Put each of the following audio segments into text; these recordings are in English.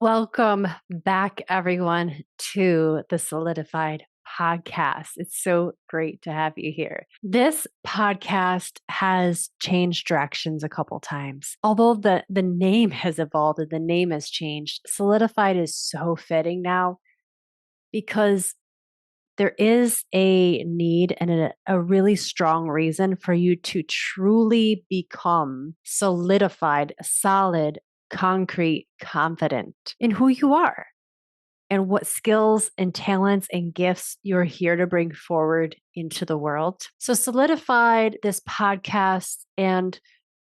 Welcome back, everyone, to the Solidified podcast. It's so great to have you here. This podcast has changed directions a couple times. Although the name has evolved and the name has changed, Solidified is so fitting now because there is a need and a really strong reason for you to truly become solidified, solid, concrete, confident in who you are and what skills and talents and gifts you're here to bring forward into the world. So, solidified this podcast and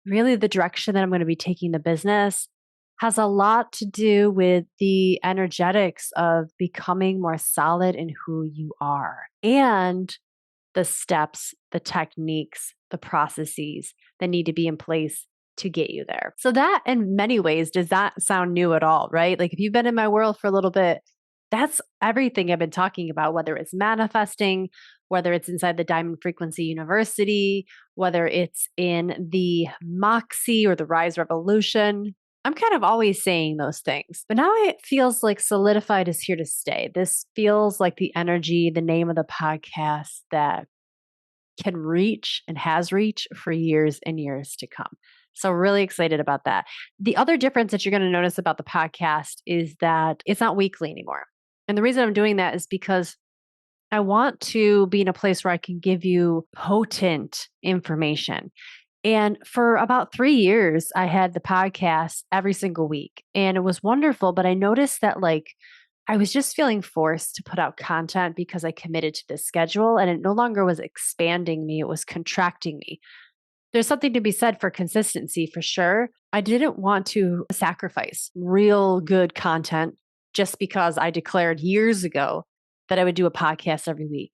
really the direction that I'm going to be taking the business has a lot to do with the energetics of becoming more solid in who you are and the steps, the techniques, the processes that need to be in place to get you there. So, that in many ways does not sound new at all, right? Like if you've been in my world for a little bit, that's everything I've been talking about, whether it's manifesting, whether it's inside the Diamond Frequency University, whether it's in the Moxie or the Rise Revolution. I'm kind of always saying those things, but now it feels like Solidified is here to stay. This feels like the energy, the name of the podcast that can reach and has reached for years and years to come. So, really excited about that. The other difference that you're going to notice about the podcast is that it's not weekly anymore. And the reason I'm doing that is because I want to be in a place where I can give you potent information. And for about 3 years, I had the podcast every single week, and it was wonderful. But I noticed that, I was just feeling forced to put out content because I committed to this schedule, and it no longer was expanding me, it was contracting me. There's something to be said for consistency for sure. I didn't want to sacrifice real good content just because I declared years ago that I would do a podcast every week.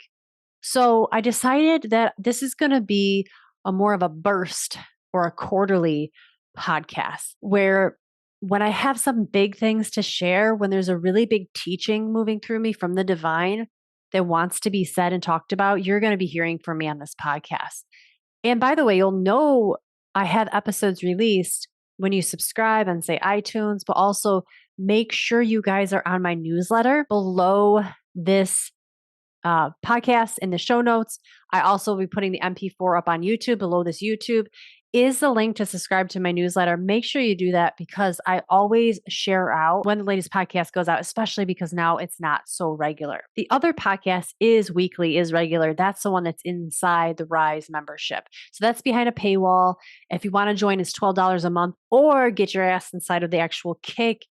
So I decided that this is going to be a more of a burst or a quarterly podcast where when I have some big things to share, when there's a really big teaching moving through me from the divine that wants to be said and talked about, you're going to be hearing from me on this podcast. And by the way, you'll know I have episodes released when you subscribe on, say, iTunes, but also make sure you guys are on my newsletter below this podcast in the show notes. I also will be putting the MP4 up on YouTube. Below this YouTube is the link to subscribe to my newsletter. Make sure you do that because I always share out when the latest podcast goes out, especially because now it's not so regular. The other podcast is weekly, is regular. That's the one that's inside the Rise membership. So that's behind a paywall. If you want to join, it's $12 a month or get your ass inside of the actual kick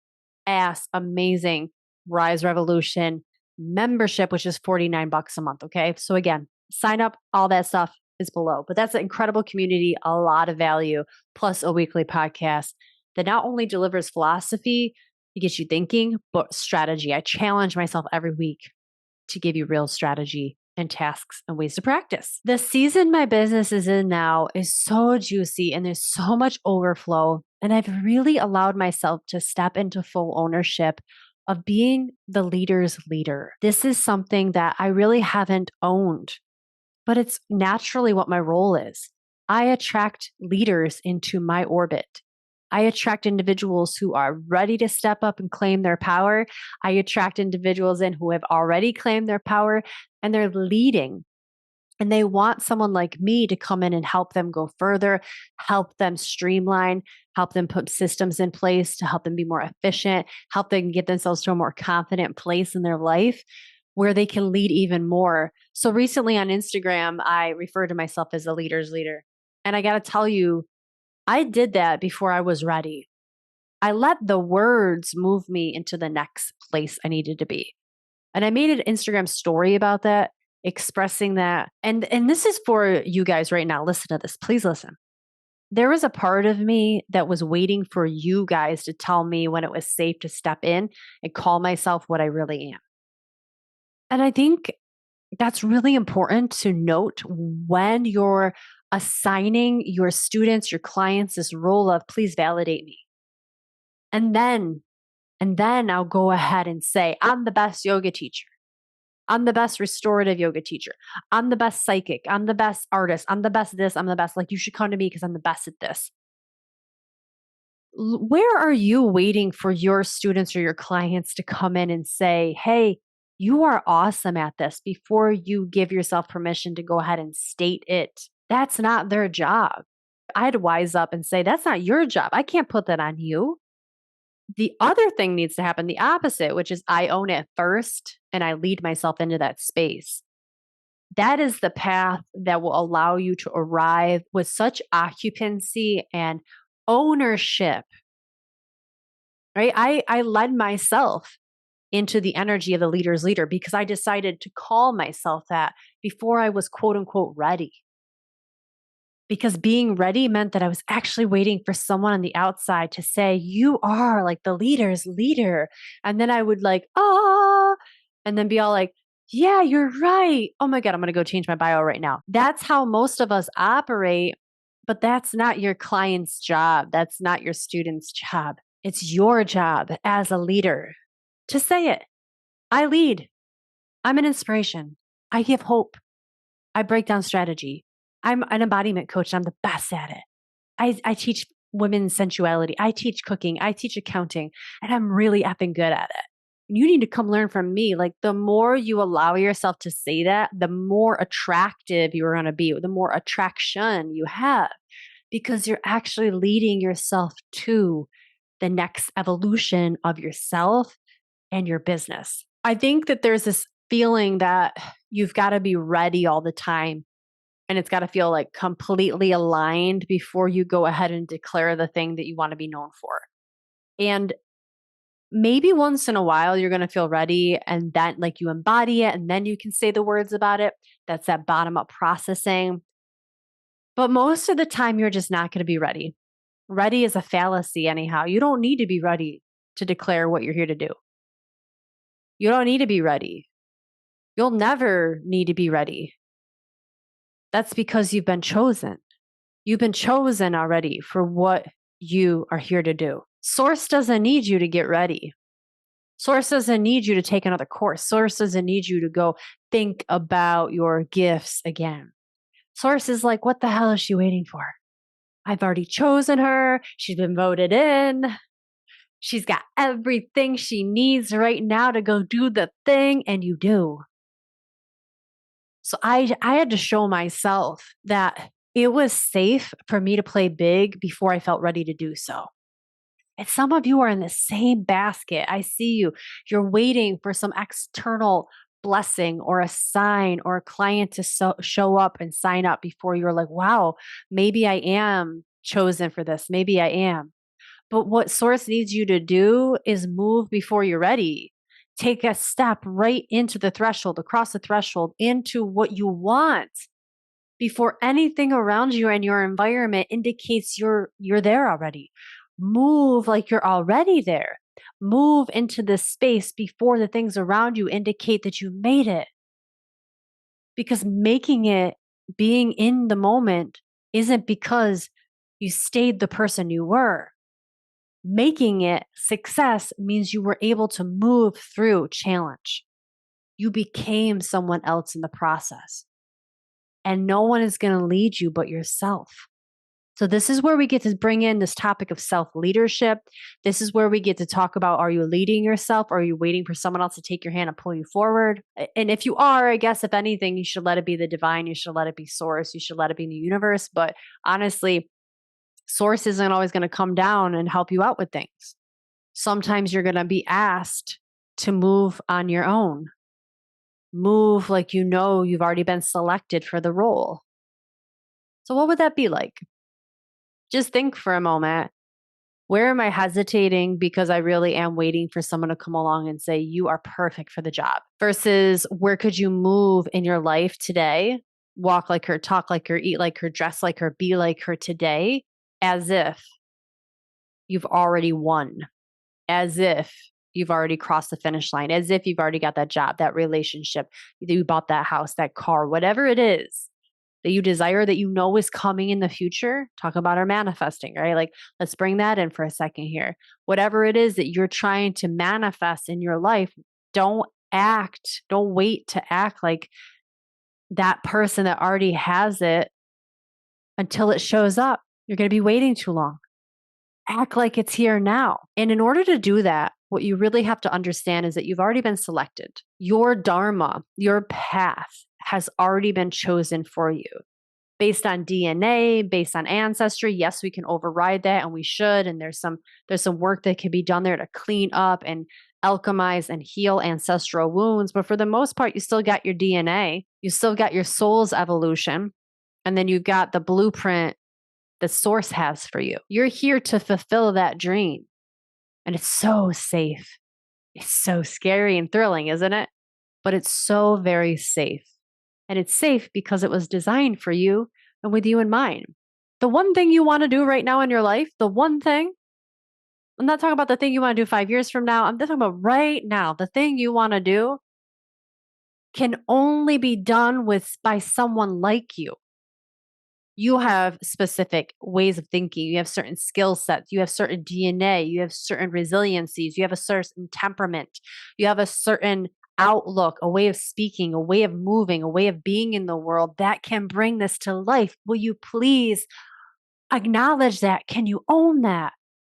ass, amazing Rise Revolution membership, which is $49 a month. Okay. So again, sign up, all that stuff is below. But that's an incredible community, a lot of value, plus a weekly podcast that not only delivers philosophy to get you thinking, but strategy. I challenge myself every week to give you real strategy and tasks and ways to practice. The season my business is in now is so juicy and there's so much overflow. And I've really allowed myself to step into full ownership of being the leader's leader. This is something that I really haven't owned, but it's naturally what my role is. I attract leaders into my orbit. I attract individuals who are ready to step up and claim their power. I attract individuals in who have already claimed their power and they're leading. And they want someone like me to come in and help them go further, help them streamline, help them put systems in place to help them be more efficient, help them get themselves to a more confident place in their life where they can lead even more. So recently on Instagram, I refer to myself as a leader's leader. And I got to tell you, I did that before I was ready. I let the words move me into the next place I needed to be. And I made an Instagram story about that, expressing that. And this is for you guys right now. Listen to this. Please listen. There was a part of me that was waiting for you guys to tell me when it was safe to step in and call myself what I really am. And I think that's really important to note when you're assigning your students, your clients this role of please validate me. And then I'll go ahead and say, I'm the best yoga teacher. I'm the best restorative yoga teacher. I'm the best psychic. I'm the best artist. I'm the best this. I'm the best. Like, you should come to me because I'm the best at this. Where are you waiting for your students or your clients to come in and say, hey, you are awesome at this before you give yourself permission to go ahead and state it? That's not their job. I'd wise up and say, that's not your job. I can't put that on you. The other thing needs to happen, the opposite, which is I own it first and I lead myself into that space. That is the path that will allow you to arrive with such occupancy and ownership, right? I led myself into the energy of the leader's leader because I decided to call myself that before I was quote unquote ready. Because being ready meant that I was actually waiting for someone on the outside to say, you are like the leader's leader. And then I would like, and then be all like, yeah, you're right. Oh my God, I'm going to go change my bio right now. That's how most of us operate, but that's not your client's job. That's not your student's job. It's your job as a leader to say it. I lead. I'm an inspiration. I give hope. I break down strategy. I'm an embodiment coach. And I'm the best at it. I teach women's sensuality. I teach cooking. I teach accounting. And I'm really effing good at it. You need to come learn from me. Like the more you allow yourself to say that, the more attractive you're going to be, the more attraction you have, because you're actually leading yourself to the next evolution of yourself and your business. I think that there's this feeling that you've got to be ready all the time. And it's got to feel like completely aligned before you go ahead and declare the thing that you want to be known for. And maybe once in a while, you're going to feel ready and then like you embody it and then you can say the words about it. That's that bottom up processing. But most of the time, you're just not going to be ready. Ready is a fallacy, anyhow. You don't need to be ready to declare what you're here to do. You don't need to be ready. You'll never need to be ready. That's because you've been chosen. You've been chosen already for what you are here to do. Source doesn't need you to get ready. Source doesn't need you to take another course. Source doesn't need you to go think about your gifts again. Source is like, what the hell is she waiting for? I've already chosen her. She's been voted in. She's got everything she needs right now to go do the thing, and you do. So I had to show myself that it was safe for me to play big before I felt ready to do so. And some of you are in the same basket. I see you. You're waiting for some external blessing or a sign or a client to show up and sign up before you're like, wow, maybe I am chosen for this. Maybe I am. But what Source needs you to do is move before you're ready. Take a step right into the threshold, across the threshold, into what you want before anything around you and your environment indicates you're there already. Move like you're already there. Move into this space before the things around you indicate that you made it. Because making it, being in the moment, isn't because you stayed the person you were. Making it success means you were able to move through challenge. You became someone else in the process. And no one is going to lead you but yourself. So this is where we get to bring in this topic of self-leadership. This is where we get to talk about, are you leading yourself or are you waiting for someone else to take your hand and pull you forward? And if you are, I guess if anything, you should let it be the divine. You should let it be source. You should let it be the universe. But honestly, source isn't always going to come down and help you out with things. Sometimes you're going to be asked to move on your own. Move like you know you've already been selected for the role. So what would that be like? Just think for a moment. Where am I hesitating because I really am waiting for someone to come along and say, you are perfect for the job? Versus where could you move in your life today? Walk like her, talk like her, eat like her, dress like her, be like her today, as if you've already won, as if you've already crossed the finish line, as if you've already got that job, that relationship, that you bought that house, that car, whatever it is that you desire, that you know is coming in the future. Talk about our manifesting, right? Like, let's bring that in for a second here. Whatever it is that you're trying to manifest in your life, don't wait to act like that person that already has it until it shows up. You're going to be waiting too long. act like it's here now. And in order to do that, what you really have to understand is that you've already been selected. Your dharma, your path has already been chosen for you based on DNA, based on ancestry. Yes, we can override that and we should. And there's some work that can be done there to clean up and alchemize and heal ancestral wounds. But for the most part, you still got your DNA, you still got your soul's evolution, and then you've got the blueprint the source has for you. You're here to fulfill that dream. And it's so safe. It's so scary and thrilling, isn't it? But it's so very safe. And it's safe because it was designed for you and with you in mind. The one thing you want to do right now in your life, the one thing, I'm not talking about the thing you want to do 5 years from now. I'm talking about right now. The thing you want to do can only be done by someone like you. You have specific ways of thinking. You have certain skill sets. You have certain DNA. You have certain resiliencies. You have a certain temperament. You have a certain outlook, a way of speaking, a way of moving, a way of being in the world that can bring this to life. Will you please acknowledge that? Can you own that?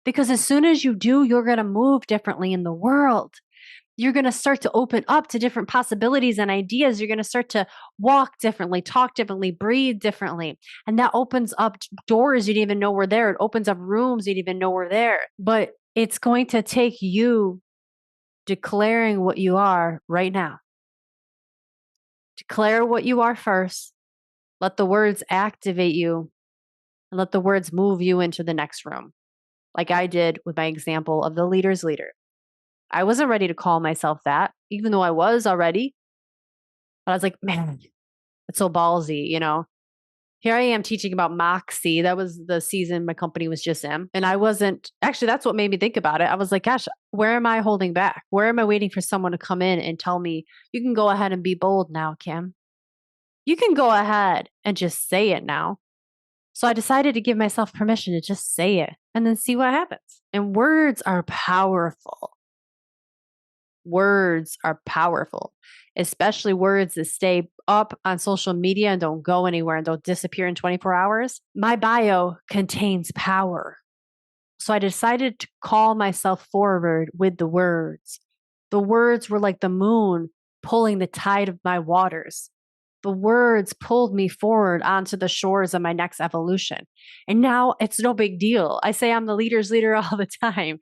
Because as soon as you do, you're going to move differently in the world. You're going to start to open up to different possibilities and ideas. You're going to start to walk differently, talk differently, breathe differently. And that opens up doors you didn't even know were there. It opens up rooms you didn't even know were there. But it's going to take you declaring what you are right now. Declare what you are first. Let the words activate you and let the words move you into the next room. Like I did with my example of the leader's leader. I wasn't ready to call myself that, even though I was already. But I was like, man, it's so ballsy, you know? Here I am teaching about moxie. That was the season my company was just in. And I wasn't, actually, that's what made me think about it. I was like, gosh, where am I holding back? Where am I waiting for someone to come in and tell me, you can go ahead and be bold now, Kim? You can go ahead and just say it now. So I decided to give myself permission to just say it and then see what happens. And words are powerful. Words are powerful, especially words that stay up on social media and don't go anywhere and don't disappear in 24 hours. My bio contains power. So I decided to call myself forward with the words. The words were like the moon pulling the tide of my waters. The words pulled me forward onto the shores of my next evolution. And now it's no big deal. I say I'm the leader's leader all the time.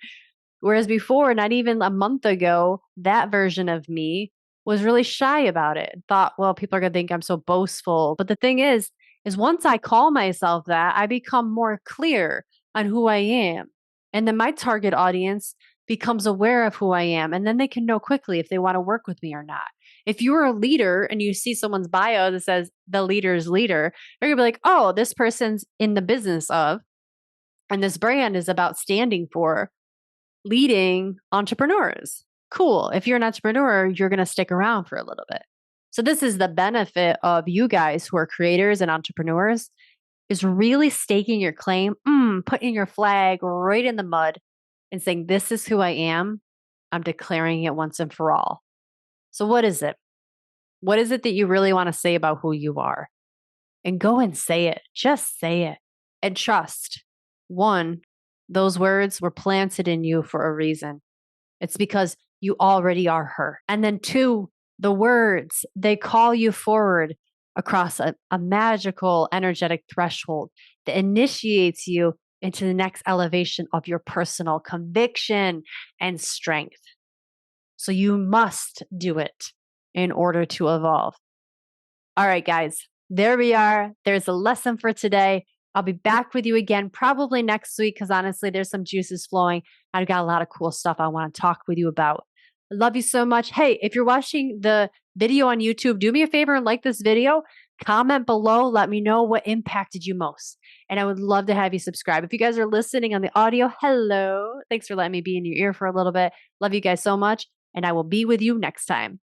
Whereas before, not even a month ago, that version of me was really shy about it. Thought, well, people are going to think I'm so boastful. But the thing is once I call myself that, I become more clear on who I am. And then my target audience becomes aware of who I am. And then they can know quickly if they want to work with me or not. If you're a leader and you see someone's bio that says the leader's leader, you're going to be like, oh, this person's in the business of, and this brand is about standing for leading entrepreneurs. Cool. If you're an entrepreneur, you're going to stick around for a little bit. So this is the benefit of you guys who are creators and entrepreneurs, is really staking your claim, putting your flag right in the mud and saying, this is who I am. I'm declaring it once and for all. So what is it? What is it that you really want to say about who you are? And go and say it. Just say it. And trust. One, those words were planted in you for a reason. It's because you already are her. And then two, the words, they call you forward across a magical energetic threshold that initiates you into the next elevation of your personal conviction and strength. So you must do it in order to evolve. All right, guys, there we are. There's a lesson for today. I'll be back with you again probably next week because honestly, there's some juices flowing. I've got a lot of cool stuff I want to talk with you about. I love you so much. Hey, if you're watching the video on YouTube, do me a favor and like this video. Comment below. Let me know what impacted you most. And I would love to have you subscribe. If you guys are listening on the audio, hello. Thanks for letting me be in your ear for a little bit. Love you guys so much. And I will be with you next time.